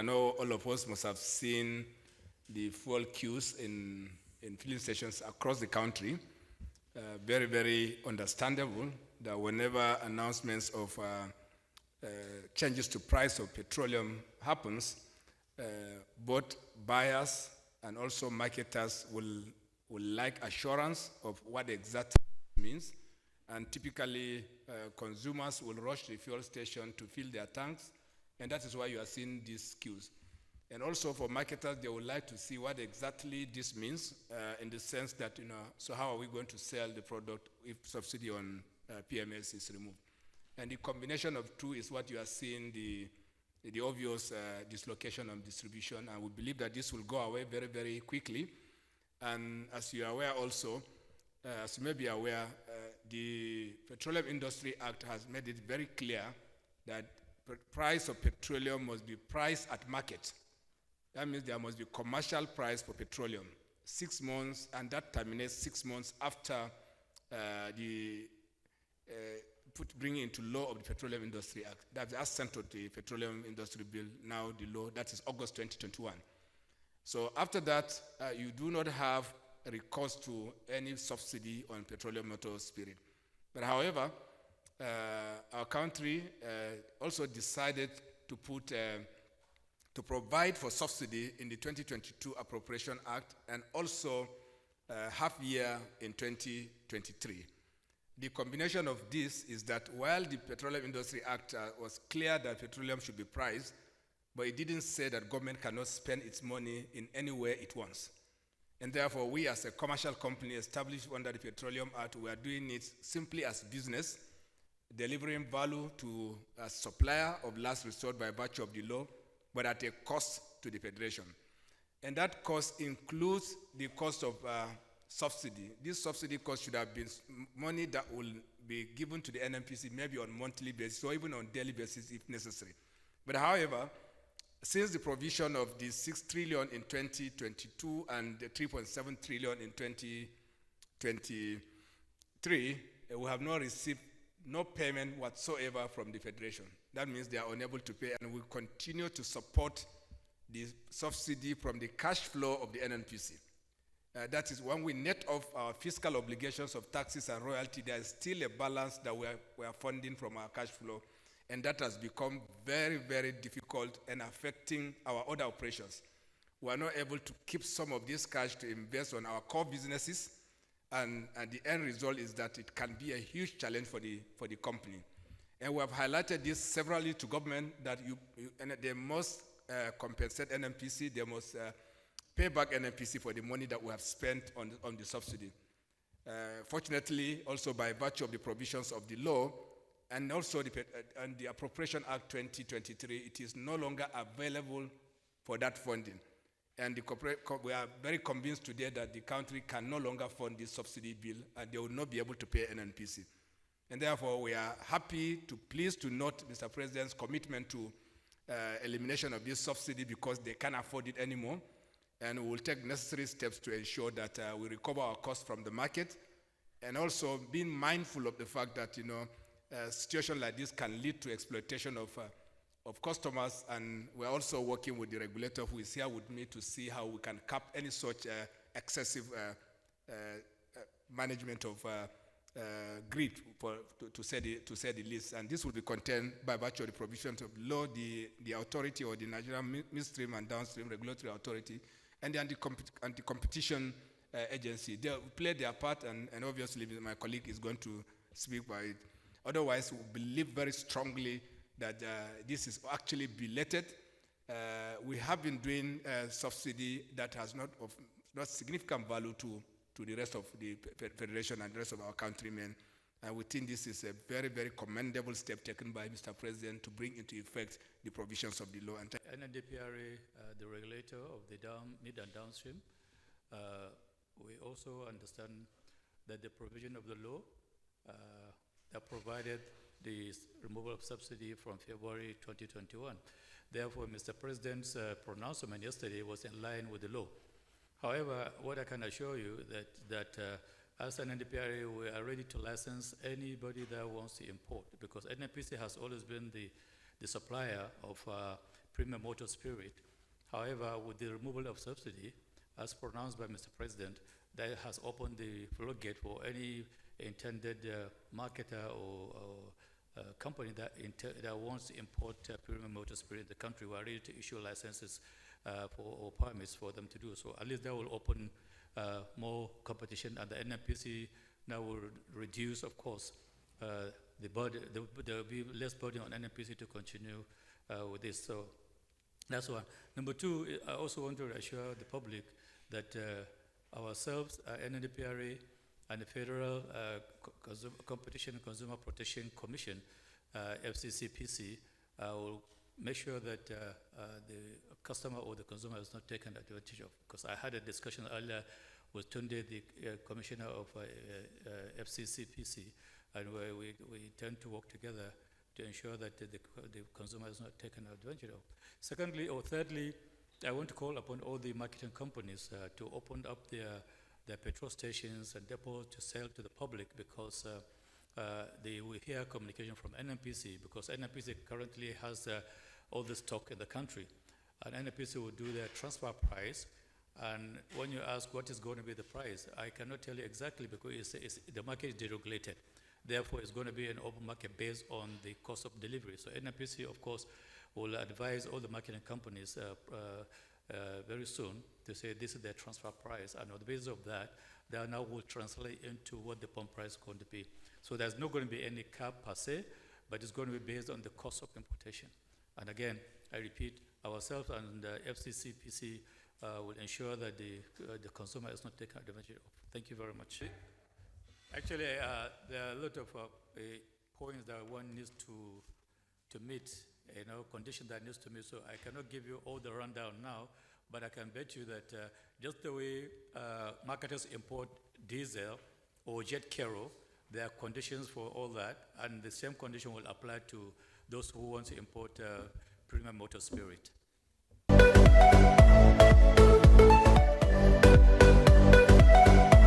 know all of us must have seen the fuel queues in filling stations across the country. Very, very understandable that whenever announcements of changes to price of petroleum happens, both buyers and also marketers will like assurance of what exactly means. And typically, consumers will rush to the fuel station to fill their tanks, and that is why you are seeing these queues. And also for marketers, they would like to see what exactly this means in the sense that, so how are we going to sell the product if subsidy on PMS is removed? And the combination of two is what you are seeing, the obvious dislocation of distribution, and we believe that this will go away very, very quickly. And as you are aware also, as you may be aware, the Petroleum Industry Act has made it very clear that price of petroleum must be priced at market. That means there must be commercial price for petroleum, 6 months, and that terminates 6 months after bringing into law of the Petroleum Industry Act. That's as sent to the Petroleum Industry Bill, now the law, that is August 2021. So after that, you do not have recourse to any subsidy on petroleum motor spirit. But however, our country also decided to provide for subsidy in the 2022 Appropriation Act and also half year in 2023. The combination of this is that while the Petroleum Industry Act was clear that petroleum should be priced, but it didn't say that government cannot spend its money in any way it wants. And therefore, we as a commercial company established under the Petroleum Act, we are doing it simply as business, delivering value to a supplier of last resort by virtue of the law, but at a cost to the Federation. And that cost includes the cost of subsidy. This subsidy cost should have been money that will be given to the NNPC maybe on monthly basis or even on daily basis if necessary. But however, since the provision of the 6 trillion in 2022 and the 3.7 trillion in 2023, we have not received no payment whatsoever from the Federation. That means they are unable to pay, and we continue to support the subsidy from the cash flow of the NNPC. That is, when we net off our fiscal obligations of taxes and royalty, there is still a balance that we are funding from our cash flow, and that has become very, very difficult and affecting our other operations. We are not able to keep some of this cash to invest on our core businesses, and the end result is that it can be a huge challenge for the company. And we have highlighted this severally to government that they must compensate NNPC, they must pay back NNPC for the money that we have spent on the subsidy. Fortunately, also by virtue of the provisions of the law and also the Appropriation Act 2023, it is no longer available for that funding. And we are very convinced today that the country can no longer fund this subsidy bill and they will not be able to pay NNPC. And therefore, we are pleased to note Mr. President's commitment to elimination of this subsidy because they can't afford it anymore. And we will take necessary steps to ensure that we recover our costs from the market, and also being mindful of the fact that a situation like this can lead to exploitation of customers, and we're also working with the regulator who is here with me to see how we can cap any such excessive management of greed, to say the least. And this will be contained by virtue of the provisions of law, the authority or the Nigerian midstream and downstream regulatory authority, and the anti-competition agency. They play their part, and obviously my colleague is going to speak by it. Otherwise, we believe very strongly that this is actually belated. We have been doing subsidy that has not significant value to the rest of the Federation and the rest of our countrymen. And we think this is a very, very commendable step taken by Mr. President to bring into effect the provisions of the law. NNPC, the regulator of the mid and downstream, we also understand that the provision of the law that provided the removal of subsidy from February 2021. Therefore, Mr. President's pronouncement yesterday was in line with the law. However, what I can assure you that as an NNPC, we are ready to license anybody that wants to import, because NNPC has always been the supplier of premium motor spirit. However, with the removal of subsidy, as pronounced by Mr. President, that has opened the floodgate for any intended marketer or company that wants to import premium motor spirit in the country. We are ready to issue licenses or permits for them to do so. At least that will open more competition, and the NNPC now will reduce, of course, the burden. There will be less burden on NNPC to continue with this. So that's one. Number two, I also want to assure the public that ourselves, NNPC, and the Federal Competition and Consumer Protection Commission, FCCPC, will make sure that the customer or the consumer is not taken advantage of. Because I had a discussion earlier with Tunde, the commissioner of FCCPC, and we tend to work together to ensure that the consumer is not taken advantage of. Secondly, or thirdly, I want to call upon all the marketing companies to open up their petrol stations and depots to sell to the public, because we hear communication from NNPC, because NNPC currently has all the stock in the country, and NNPC will do their transfer price. And when you ask what is going to be the price, I cannot tell you exactly, because the market is deregulated. Therefore, it's going to be an open market based on the cost of delivery. So NNPC, of course, will advise all the marketing companies very soon to say this is their transfer price, and on the basis of that, they now will translate into what the pump price is going to be. So there's not going to be any cap per se, but it's going to be based on the cost of importation. And again, I repeat, ourselves and the FCCPC will ensure that the consumer is not taken advantage of. Thank you very much. Actually, there are a lot of points that one needs to meet, conditions that needs to meet. So I cannot give you all the rundown now, but I can bet you that just the way marketers import diesel or jet kero, there are conditions for all that, and the same condition will apply to those who want to import premium motor spirit.